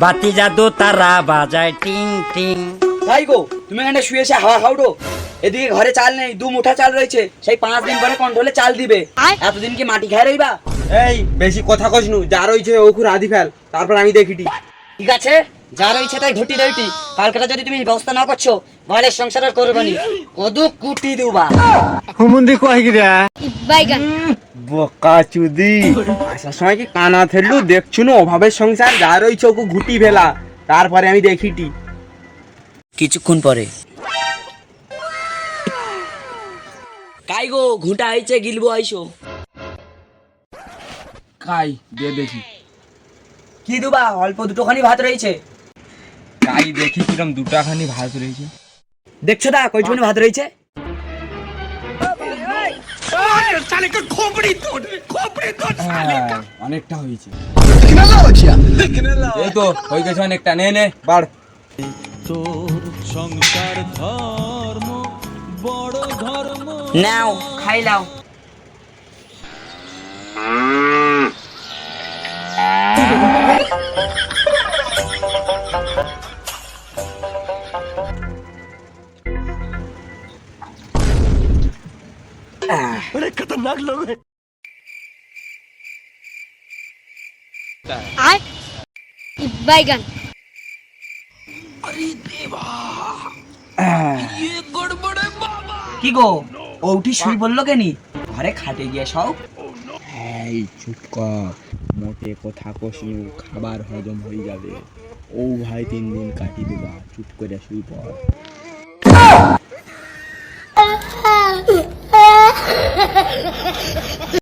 বাতি জাদু তারা বাজায় টিং টিং। ভাই গো, তুমি এখানে শুয়ে এসে হাওয়া খাওটো। এদিকে ঘরে চাল নেই, 2 মুঠা চাল রয়েছে, সেই 5 দিন পরে কন্ট্রোলে চাল দিবে। এতদিন কি মাটি খাই রইবা? এই বেশি কথা কইস নু, যা রইছে ওখুর আদি ফেল, তারপর আমি দেখিটি। ঠিক আছে, যা রয়েছে তাই ঘটি রইটি। কালকেটা যদি তুমি ব্যবস্থা না করছো, ঘরের সংসার আর করবে নি। কদু কুটি দিবা। হুমুন্দি কই গিরা বাইগান বোকা চুদি, আসার সময় কি কানা থেললু দেখছু না? অভাবের সংসার, যা রইছে ওকে ঘুটি ফেলা, তারপরে আমি দেখিটি। কিছুক্ষণ পরে কাই গো, ঘুটা আইছে, গিলবো আইসো। কাই দিয়ে দেখি, কি দুবা? অল্প দুটোখানি ভাত রয়েছে। কাই দেখি কিরম দুটাখানি ভাত রয়েছে। দেখছো দা কয়টুখানি ভাত রয়েছে? হ্যাঁ, অনেকটা হয়েছে। এই তো হয়ে গেছে অনেকটা, নে নে বাড়। নাও খাই লাও। আয় বাইগান কি গো, ওটি শুই বললো কেনি? ঘরে খাটে গিয়ে সব। এই চুপ কর, মোটে কথা কষনু, খাবার হজম হয়ে যাবে। ও ভাই 3 দিন কাটি দিবা, চুপ করে শুই পড়।